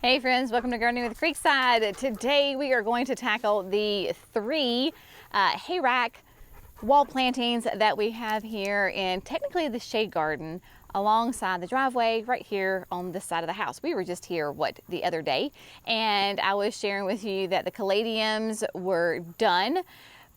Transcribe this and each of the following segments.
Hey friends, welcome to Gardening with Creekside. Today we are going to tackle the three hay rack wall plantings that we have here in technically the shade garden alongside the driveway right here on this side of the house. We were just here the other day, and I was sharing with you that the caladiums were done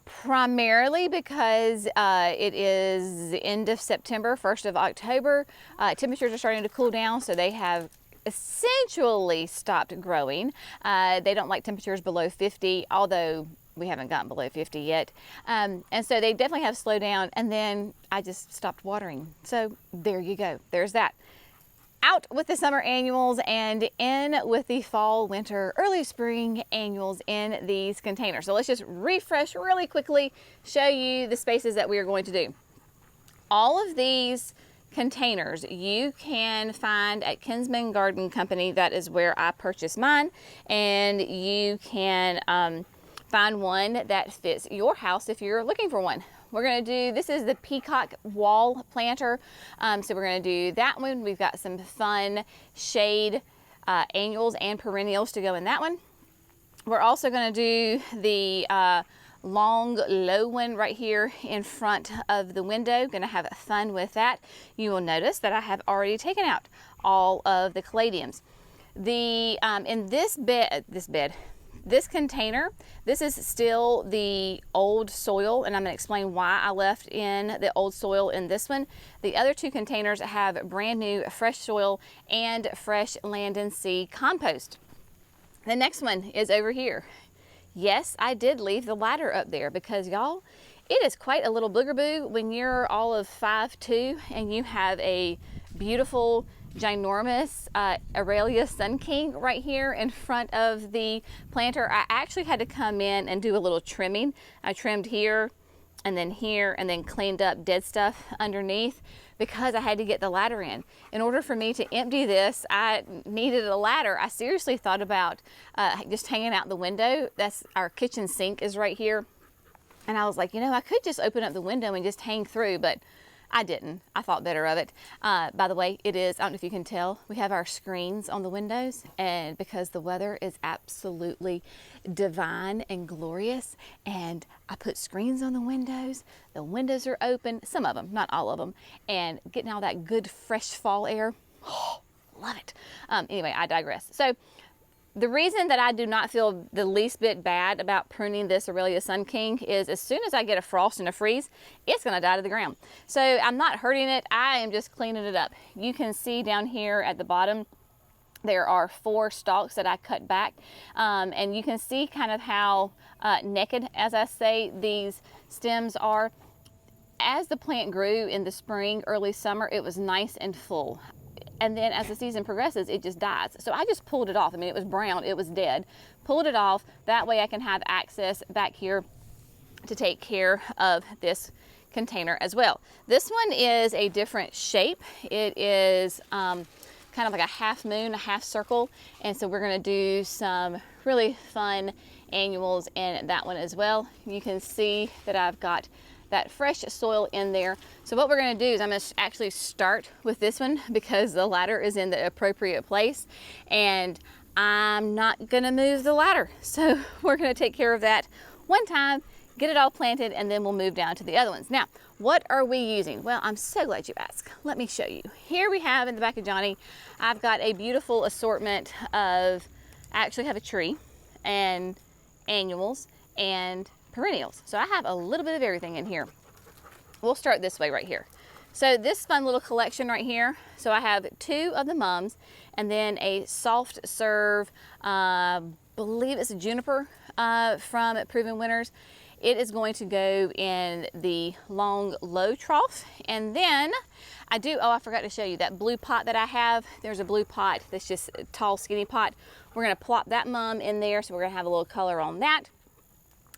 primarily because it is the end of September, 1st of October. Temperatures are starting to cool down, so they have essentially stopped growing. They don't like temperatures below 50, although we haven't gotten below 50 yet. And so they definitely have slowed down, and then I just stopped watering. So there you go, there's that. Out with the summer annuals and in with the fall, winter, early spring annuals in these containers. So let's just refresh really quickly, show you the spaces that we are going to do. All of these containers you can find at Kinsman Garden Company. That is where I purchased mine, and you can find one that fits your house if you're looking for one. We're going to do, this is the peacock wall planter, so we're going to do that one. We've got some fun shade annuals and perennials to go in that one. We're also going to do the long low one right here in front of the window. Gonna have fun with that. You will notice that I have already taken out all of the caladiums. The in this container, this is still the old soil, and I'm gonna explain why I left in the old soil in this one. The other two containers have brand new fresh soil and fresh land and sea compost. The next one is over here. Yes, I did leave the ladder up there because, y'all, it is quite a little boogeroo when you're all of 5'2" and you have a beautiful, ginormous Aurelia Sun King right here in front of the planter. I actually had to come in and do a little trimming. I trimmed here, and then cleaned up dead stuff underneath because I had to get the ladder in. In order for me to empty this, I needed a ladder. I seriously thought about just hanging out the window. That's our kitchen sink is right here. And I was like, you know, I could just open up the window and just hang through, but I didn't. I thought better of it. By the way, it is, I don't know if you can tell, we have our screens on the windows, and because the weather is absolutely divine and glorious, and I put screens on the windows are open, some of them, not all of them, and getting all that good fresh fall air. Oh, love it. Anyway, I digress. So the reason that I do not feel the least bit bad about pruning this Aurelia Sun King is as soon as I get a frost and a freeze, it's gonna die to the ground. So I'm not hurting it, I am just cleaning it up. You can see down here at the bottom, there are 4 stalks that I cut back, and you can see kind of how naked, as I say, these stems are. As the plant grew in the spring, early summer, it was nice and full. And then as the season progresses, it just dies. So I just pulled it off. I mean, it was brown, it was dead. Pulled it off, that way I can have access back here to take care of this container as well. This one is a different shape. It is kind of like a half moon, a half circle. And so we're gonna do some really fun annuals in that one as well. You can see that I've got that fresh soil in there. So what we're gonna do is I'm gonna actually start with this one because the ladder is in the appropriate place, and I'm not gonna move the ladder. So we're gonna take care of that one time, get it all planted, and then we'll move down to the other ones. Now, what are we using? Well, I'm so glad you asked. Let me show you. Here we have in the back of Johnny, I've got a beautiful assortment of, I actually have a tree and annuals and perennials. So I have a little bit of everything in here. We'll start this way right here. So this fun little collection right here. So I have 2 of the mums and then a soft serve, believe it's a juniper from Proven Winners. It is going to go in the long low trough. And then I forgot to show you that blue pot that I have. There's a blue pot that's just a tall skinny pot. We're gonna plop that mum in there, so we're gonna have a little color on that.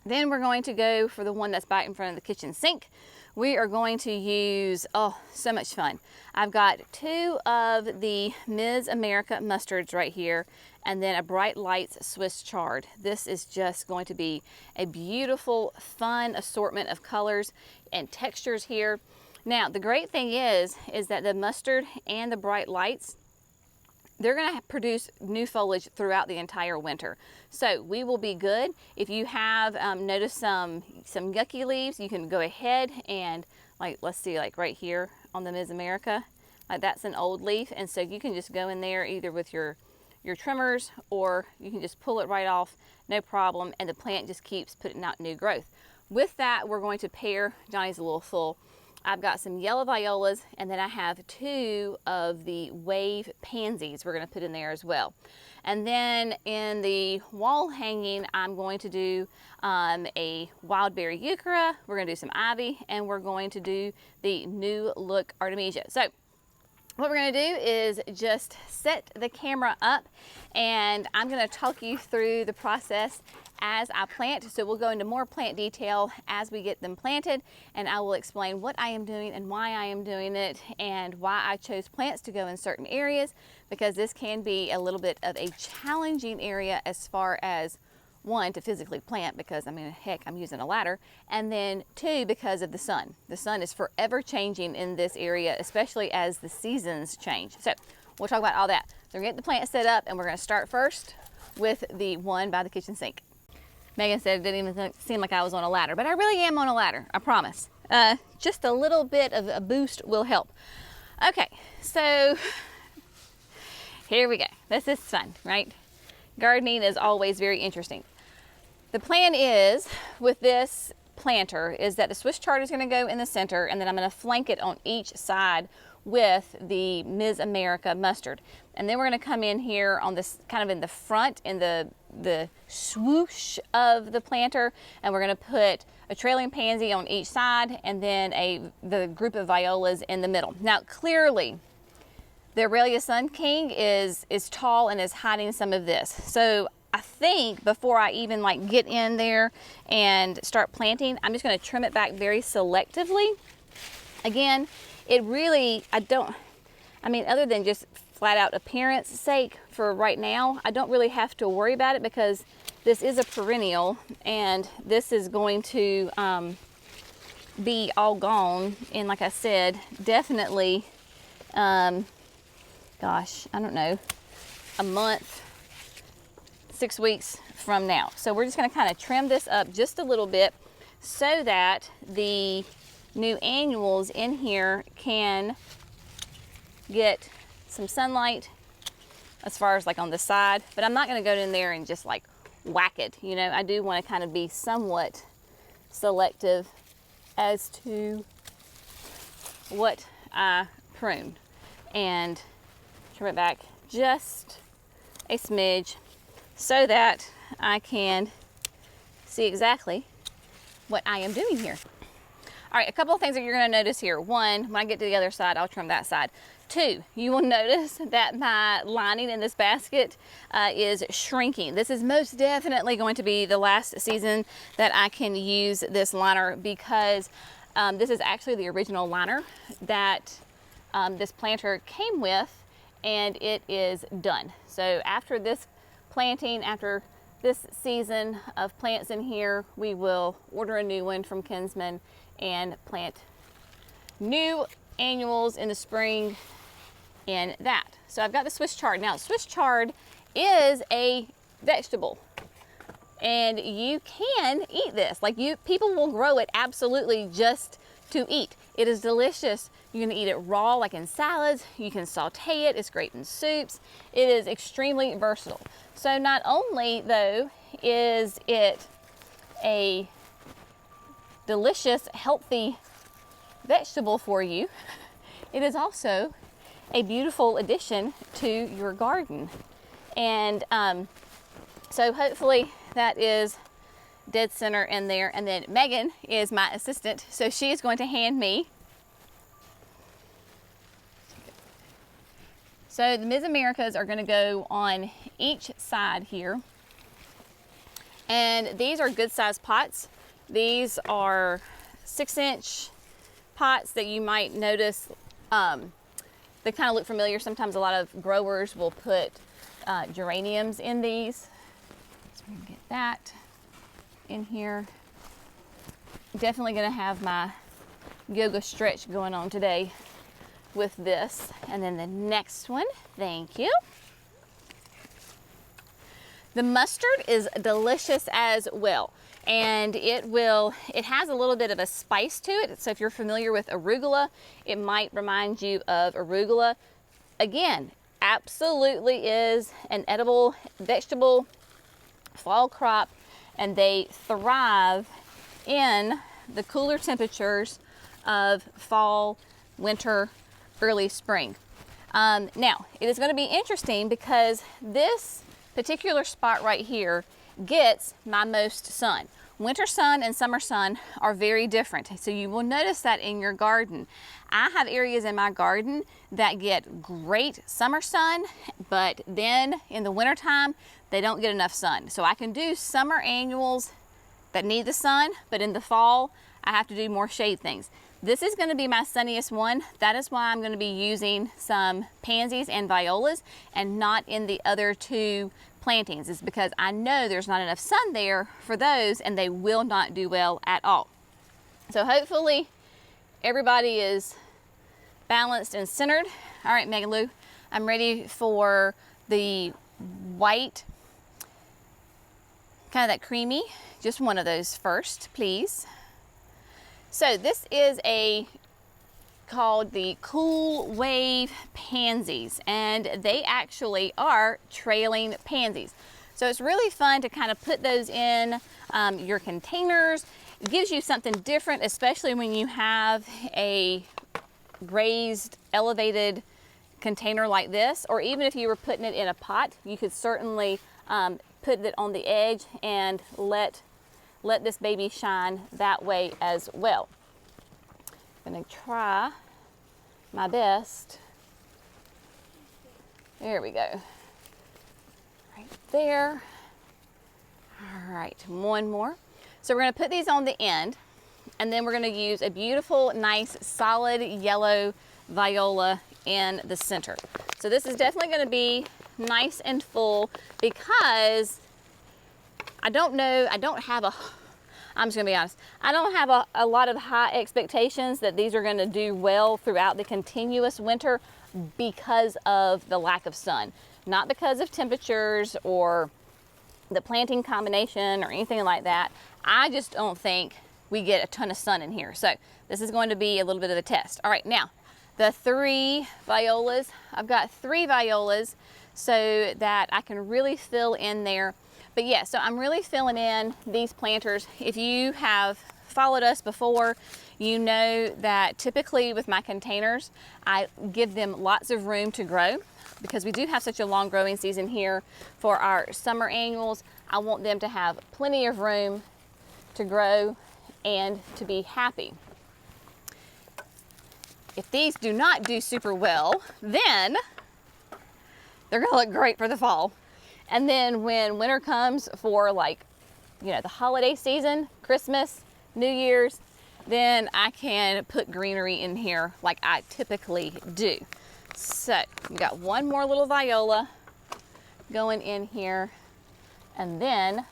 Then we're going to go for the one that's back in front of the kitchen sink. We are going to use, oh, so much fun. I've got 2 of the Ms. America mustards right here, and then a Bright Lights Swiss chard. This is just going to be a beautiful, fun assortment of colors and textures here. Now, the great thing is that the mustard and the Bright Lights, they're going to produce new foliage throughout the entire winter. So we will be good. If you have noticed some yucky leaves, you can go ahead and, like, let's see, like right here on the Ms. America, like that's an old leaf. And so you can just go in there either with your trimmers, or you can just pull it right off, no problem. And the plant just keeps putting out new growth. With that, we're going to pair, Johnny's a little full, I've got some yellow violas, and then I have 2 of the wave pansies we're going to put in there as well. And then in the wall hanging, I'm going to do a wildberry euchera, we're going to do some ivy, and we're going to do the new look artemisia. So what we're going to do is just set the camera up, and I'm going to talk you through the process as I plant. So we'll go into more plant detail as we get them planted, and I will explain what I am doing and why I am doing it, and why I chose plants to go in certain areas, because this can be a little bit of a challenging area as far as, 1, to physically plant, because I mean, heck, I'm using a ladder, and then 2, because of the sun. The sun is forever changing in this area, especially as the seasons change. So we'll talk about all that. So we're gonna get the plant set up, and we're gonna start first with the one by the kitchen sink. Megan said it didn't even seem like I was on a ladder, but I really am on a ladder, I promise. Just a little bit of a boost will help. Okay, so here we go. This is fun, right? Gardening is always very interesting. The plan is, with this planter, is that the Swiss chard is going to go in the center, and then I'm going to flank it on each side with the Ms. America mustard. And then we're going to come in here on this, kind of in the front, in the swoosh of the planter, and we're going to put a trailing pansy on each side, and then the group of violas in the middle. Now clearly the Aurelia Sun King is tall and is hiding some of this. So I think before I even like get in there and start planting, I'm just going to trim it back very selectively. Again, it really, I mean, other than just flat out appearance sake for right now, I don't really have to worry about it, because this is a perennial, and this is going to be all gone in, like I said, definitely, gosh, I don't know, a month, 6 weeks from now. So we're just going to kind of trim this up just a little bit, so that the new annuals in here can get some sunlight as far as like on the side. But I'm not going to go in there and just like whack it, you know. I do want to kind of be somewhat selective as to what I prune, and trim it back just a smidge, so that I can see exactly what I am doing here. All right, a couple of things that you're going to notice here. 1, when I get to the other side, I'll trim that side. 2, you will notice that my lining in this basket is shrinking. This is most definitely going to be the last season that I can use this liner, because this is actually the original liner that this planter came with, and it is done. So after this planting, after this season of plants in here, we will order a new one from Kinsman and plant new annuals in the spring in that. So I've got the Swiss chard. Now, Swiss chard is a vegetable, and you can eat this. Like, people will grow it absolutely just to eat. It is delicious. You can eat it raw, like in salads. You can saute it. It's great in soups. It is extremely versatile. So not only, though, is it a delicious, healthy vegetable for you, it is also a beautiful addition to your garden. And so hopefully that is dead center in there. And then Megan is my assistant, so she is going to hand me. So the Ms. Americas are going to go on each side here, and these are good sized pots. These are 6-inch pots that you might notice. They kind of look familiar. Sometimes a lot of growers will put geraniums in these. So we can get that in here. Definitely going to have my yoga stretch going on today with this. And then the next one, thank you. The mustard is delicious as well. And it has a little bit of a spice to it. So if you're familiar with arugula, it might remind you of arugula. Again, absolutely is an edible vegetable fall crop, and they thrive in the cooler temperatures of fall, winter, early spring. Now, it is going to be interesting because this particular spot right here gets my most sun. Winter sun and summer sun are very different. So you will notice that in your garden. I have areas in my garden that get great summer sun, but then in the wintertime, they don't get enough sun. So I can do summer annuals that need the sun, but in the fall, I have to do more shade things. This is going to be my sunniest one. That is why I'm going to be using some pansies and violas and not in the other two plantings, is because I know there's not enough sun there for those and they will not do well at all. So hopefully everybody is balanced and centered. All right, Megan Lou, I'm ready for the white, kind of that creamy, just one of those first, please. So this is called the Cool Wave Pansies, and they actually are trailing pansies. So it's really fun to kind of put those in your containers. It gives you something different, especially when you have a raised, elevated container like this, or even if you were putting it in a pot, you could certainly put it on the edge and let this baby shine that way as well. I'm gonna try my best. There we go. Right there. All right, one more. So we're gonna put these on the end, and then we're gonna use a beautiful, nice, solid yellow viola in the center. So this is definitely gonna be nice and full because I'm just gonna be honest, I don't have a lot of high expectations that these are gonna do well throughout the continuous winter because of the lack of sun. Not because of temperatures or the planting combination or anything like that. I just don't think we get a ton of sun in here. So this is going to be a little bit of a test. All right, now the 3 violas. I've got 3 violas so that I can really fill in there. But yeah, so I'm really filling in these planters. If you have followed us before, you know that typically with my containers, I give them lots of room to grow because we do have such a long growing season here for our summer annuals. I want them to have plenty of room to grow and to be happy. If these do not do super well, then they're gonna look great for the fall. And then when winter comes for, like, you know, the holiday season, Christmas, New Year's, then I can put greenery in here like I typically do. So we got one more little viola going in here, and then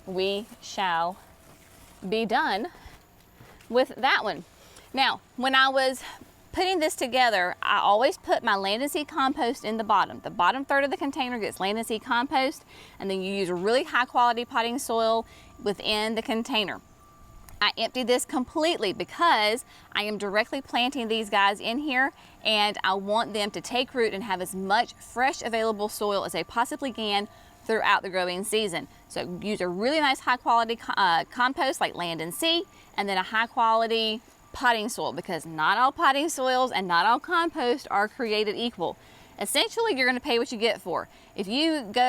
we shall be done with that one. Now, when I was putting this together, I always put my land and seed compost in the bottom. The bottom third of the container gets land and seed compost, and then you use a really high quality potting soil within the container. I emptied this completely because I am directly planting these guys in here, and I want them to take root and have as much fresh available soil as they possibly can throughout the growing season. So use a really nice high quality compost like land and seed, and then a high quality potting soil, because not all potting soils and not all compost are created equal. Essentially, you're going to pay what you get for. If you go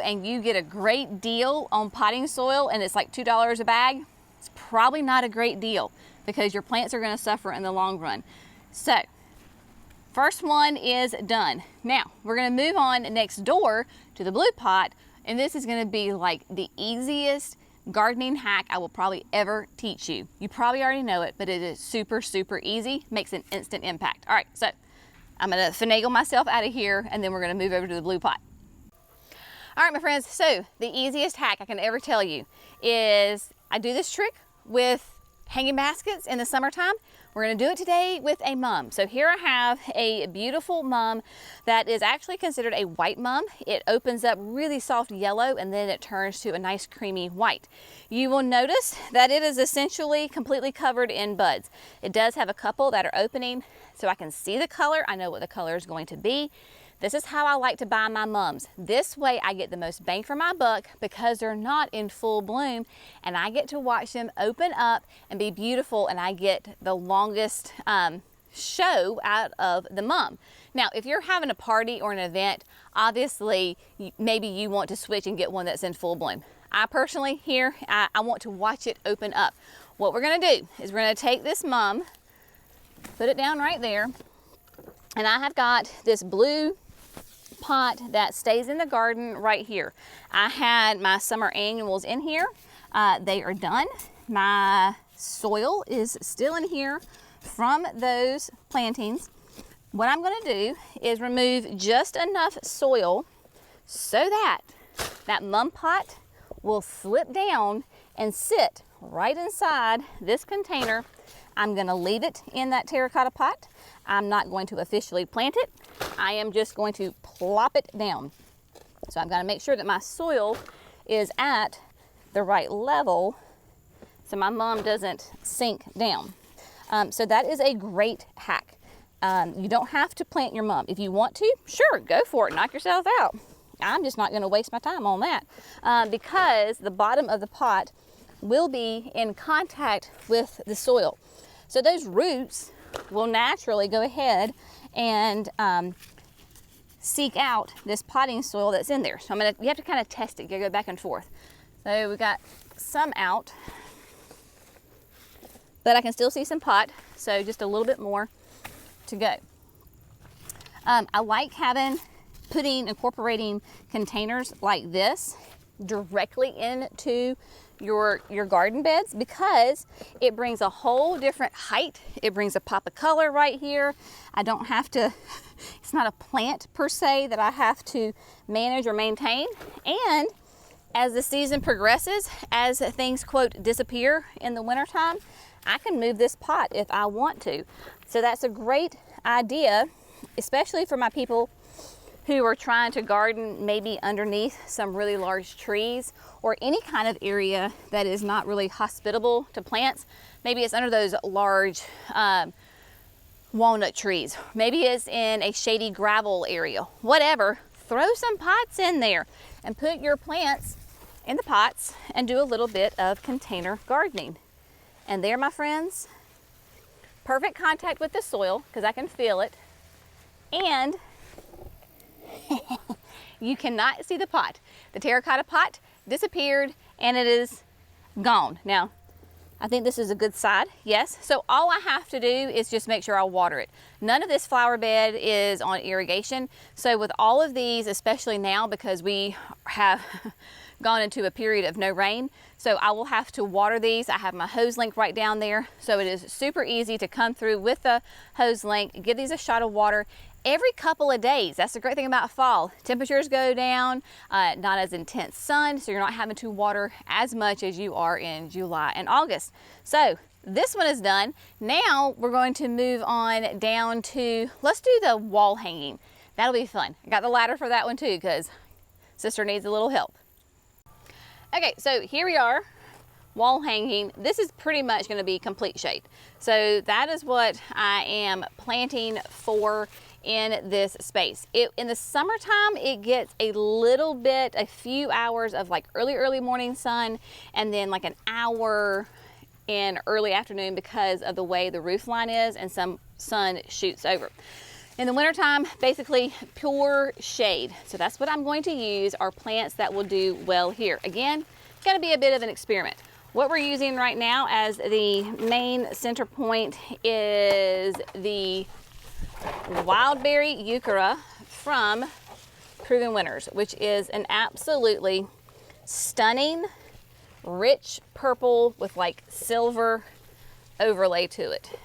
and you get a great deal on potting soil and it's like $2 a bag, it's probably not a great deal because your plants are going to suffer in the long run. So first one is done. Now we're going to move on next door to the blue pot, and this is going to be like the easiest gardening hack I will probably ever teach you. You probably already know it, but it is super, super easy, makes an instant impact. All right, so I'm gonna finagle myself out of here, and then we're gonna move over to the blue pot. All right, my friends, so the easiest hack I can ever tell you is I do this trick with hanging baskets in the summertime. We're gonna do it today with a mum. So here I have a beautiful mum that is actually considered a white mum. It opens up really soft yellow and then it turns to a nice creamy white. You will notice that it is essentially completely covered in buds. It does have a couple that are opening so I can see the color. I know what the color is going to be. This is how I like to buy my mums. This way I get the most bang for my buck because they're not in full bloom and I get to watch them open up and be beautiful, and I get the longest show out of the mum. Now, if you're having a party or an event, obviously maybe you want to switch and get one that's in full bloom. I personally here, I want to watch it open up. What we're gonna do is we're gonna take this mum, put it down right there, and I have got this blue pot that stays in the garden right here. I had my summer annuals in here. They are done. My soil is still in here from those plantings. What I'm going to do is remove just enough soil so that that mum pot will slip down and sit right inside this container. I'm going to leave it in that terracotta pot. I'm not going to officially plant it. I am just going to plop it down. So I've got to make sure that my soil is at the right level so my mum doesn't sink down. So that is a great hack. You don't have to plant your mum. If you want to, sure, go for it, knock yourself out. I'm just not going to waste my time on that because the bottom of the pot will be in contact with the soil. So those roots will naturally go ahead and seek out this potting soil that's in there. So you have to kind of test it, you go back and forth. So we got some out, but I can still see some pot, so just a little bit more to go. I like incorporating containers like this directly into your garden beds because it brings a whole different height. It brings a pop of color right here. I don't have to, it's not a plant per se that I have to manage or maintain. And as the season progresses, as things, quote, disappear in the wintertime, I can move this pot if I want to. So that's a great idea, especially for my people who are trying to garden maybe underneath some really large trees or any kind of area that is not really hospitable to plants. Maybe it's under those large walnut trees. Maybe it's in a shady gravel area. Whatever, throw some pots in there and put your plants in the pots and do a little bit of container gardening. And there, my friends, perfect contact with the soil because I can feel it. And you cannot see the pot. The terracotta pot disappeared and it is gone. Now, I think this is a good side, yes. So all I have to do is just make sure I water it. None of this flower bed is on irrigation. So with all of these, especially now because we have gone into a period of no rain, so I will have to water these. I have my hose link right down there. So it is super easy to come through with the hose link, give these a shot of water every couple of days. That's the great thing about fall. Temperatures go down, not as intense sun, so you're not having to water as much as you are in July and August. So this one is done. Now we're going to move on down to, let's do the wall hanging. That'll be fun. I got the ladder for that one too because sister needs a little help. Okay, so here we are, wall hanging. This is pretty much going to be complete shade. So that is what I am planting for in this space. In the summertime, it gets a little bit, a few hours of like early morning sun, and then like an hour in early afternoon because of the way the roof line is and some sun shoots over. In the wintertime, basically pure shade. So that's what I'm going to use, are plants that will do well here. Again, it's gonna be a bit of an experiment. What we're using right now as the main center point is the Wildberry Euchera from Proven Winners, which is an absolutely stunning, rich purple with like silver overlay to it.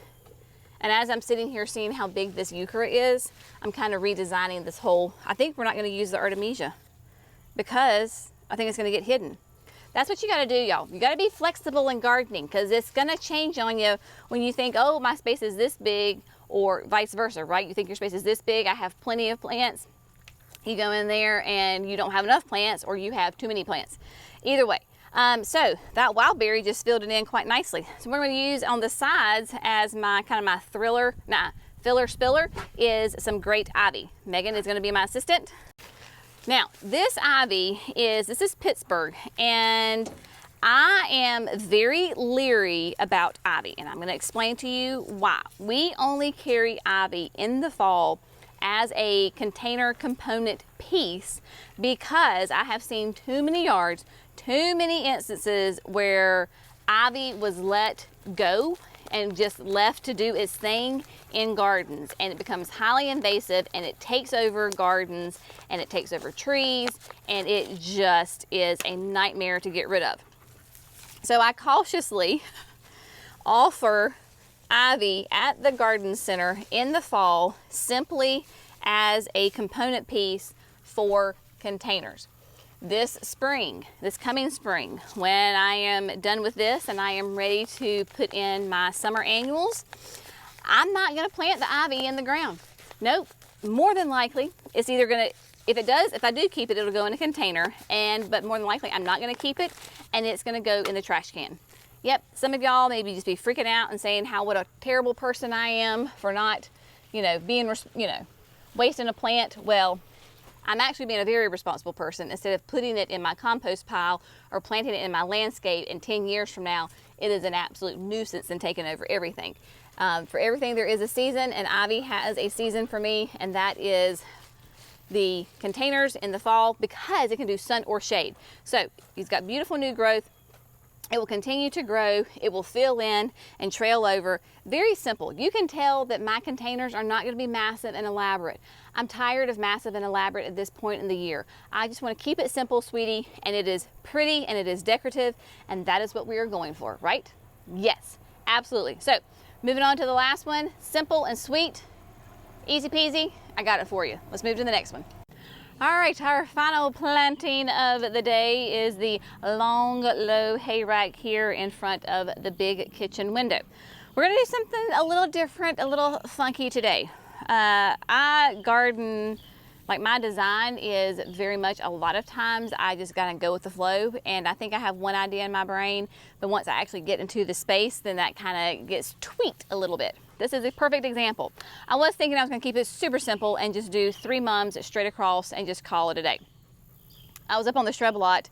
And as I'm sitting here seeing how big this Euchera is, I'm kind of redesigning this whole, I think we're not going to use the Artemisia because I think it's going to get hidden. that's what you got to do, y'all. You got to be flexible in gardening, because it's going to change on you when you think, oh, my space is this big, or vice versa, right? You think your space is this big, I have plenty of plants. You go in there and you don't have enough plants, or you have too many plants. Either way. So that wild berry just filled it in quite nicely. So what I'm going to use on the sides as my filler spiller is some great ivy. Megan is going to be my assistant. Now this ivy this is Pittsburgh, and I am very leery about ivy, and I'm going to explain to you why. We only carry ivy in the fall as a container component piece because I have seen too many yards, too many instances where ivy was let go and just left to do its thing in gardens, and it becomes highly invasive, and it takes over gardens, and it takes over trees, and it just is a nightmare to get rid of. So I cautiously offer ivy at the garden center in the fall simply as a component piece for containers. This coming spring, when I am done with this and I am ready to put in my summer annuals, I'm not going to plant the ivy in the ground. Nope. More than likely, it's either going to, if I do keep it, it'll go in a container, but more than likely, I'm not going to keep it, and it's going to go in the trash can. Yep, some of y'all maybe just be freaking out and saying what a terrible person I am for not, wasting a plant. Well, I'm actually being a very responsible person. Instead of putting it in my compost pile or planting it in my landscape, and 10 years from now, it is an absolute nuisance and taking over everything. For everything, there is a season, and ivy has a season for me, and that is the containers in the fall, because it can do sun or shade. So he's got beautiful new growth. It will continue to grow. It will fill in and trail over. Very simple. You can tell that my containers are not going to be massive and elaborate. I'm tired of massive and elaborate at this point in the year. I just want to keep it simple, sweetie, and it is pretty and it is decorative, and that is what we are going for, right? Yes, absolutely. So moving on to the last one, simple and sweet, easy peasy. I got it for you. Let's move to the next one. All right, our final planting of the day is the long, low hay rack here in front of the big kitchen window. We're gonna do something a little different, a little funky today. I garden, my design is very much, a lot of times I just gotta go with the flow, and I think I have one idea in my brain, but once I actually get into the space, then that kind of gets tweaked a little bit. This is a perfect example. I was thinking I was gonna keep it super simple and just do 3 mums straight across and just call it a day. I was up on the shrub lot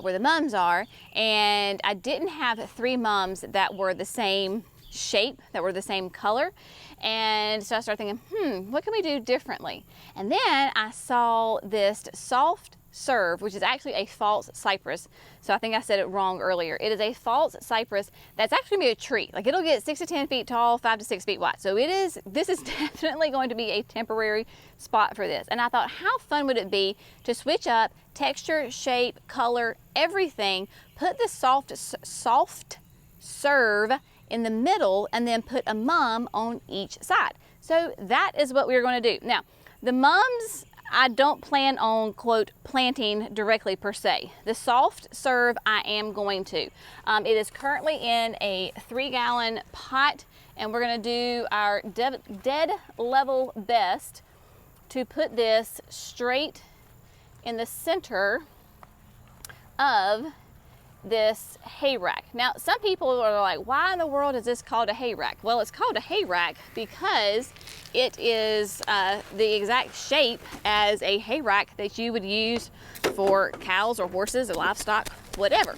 where the mums are, and I didn't have 3 mums that were the same shape, that were the same color. And so I started thinking, what can we do differently? And then I saw this soft serve, which is actually a false cypress. So I think I said it wrong earlier. It is a false cypress that's actually gonna be a tree. It'll get 6 to 10 feet tall, 5 to 6 feet wide. So this is definitely going to be a temporary spot for this. And I thought, how fun would it be to switch up texture, shape, color, everything, put the soft serve in the middle, and then put a mum on each side. So that is what we're going to do. Now, the mums, I don't plan on, quote, planting directly per se. The soft serve, I am going to. It is currently in a 3-gallon pot, and we're going to do our dead level best to put this straight in the center of this hay rack. Now, some people are like, why in the world is this called a hay rack? Well, it's called a hay rack because it is the exact shape as a hay rack that you would use for cows or horses or livestock, whatever.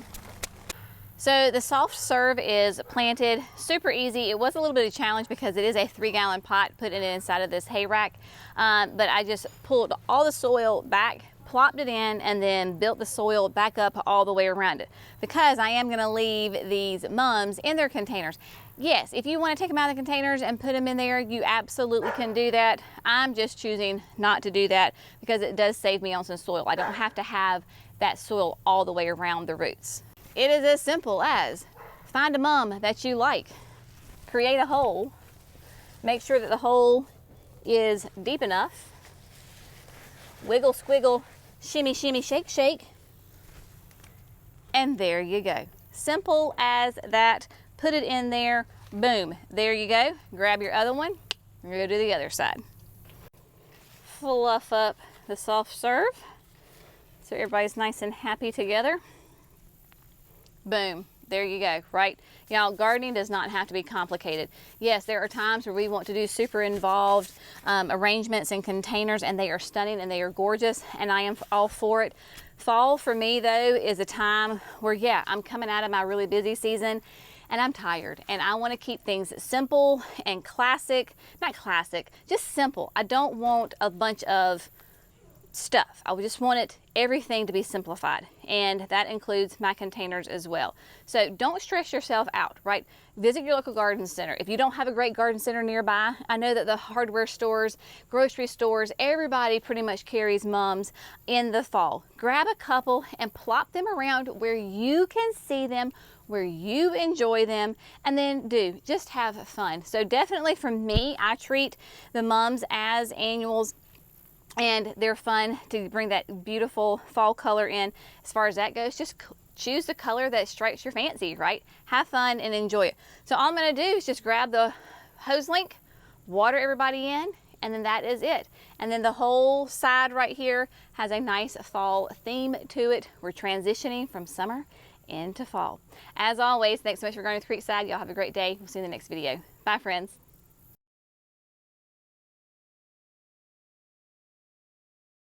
So the soft serve is planted super easy. It was a little bit of a challenge because it is a 3-gallon pot, putting it inside of this hay rack. But I just pulled all the soil back, plopped it in, and then built the soil back up all the way around it, because I am going to leave these mums in their containers. Yes, if you want to take them out of the containers and put them in there, you absolutely can do that. I'm just choosing not to do that because it does save me on some soil. I don't have to have that soil all the way around the roots. It is as simple as find a mum that you like, create a hole, make sure that the hole is deep enough, wiggle, squiggle, shimmy, shimmy, shake, shake, and there you go. Simple as that. Put it in there, boom, there you go. Grab your other one and go to the other side. Fluff up the soft serve so everybody's nice and happy together. Boom, there you go, right? Y'all, gardening does not have to be complicated. Yes, there are times where we want to do super involved arrangements and containers, and they are stunning and they are gorgeous, and I am all for it. Fall for me though is a time where, yeah, I'm coming out of my really busy season and I'm tired and I want to keep things simple and classic. Not classic, just simple. I don't want a bunch of stuff. I just want everything to be simplified, and that includes my containers as well. So don't stress yourself out, right? Visit your local garden center. If you don't have a great garden center nearby, I know that the hardware stores, grocery stores, everybody pretty much carries mums in the fall. Grab a couple and plop them around where you can see them, where you enjoy them, and then just have fun. So definitely for me, I treat the mums as annuals, and they're fun to bring that beautiful fall color in. As far as that goes, just choose the color that strikes your fancy, right? Have fun and enjoy it. So all I'm gonna do is just grab the hose link, water everybody in, and then that is it. And then the whole side right here has a nice fall theme to it. We're transitioning from summer into fall. As always, thanks so much for going to Creekside. Y'all have a great day. We'll see you in the next video. Bye, friends.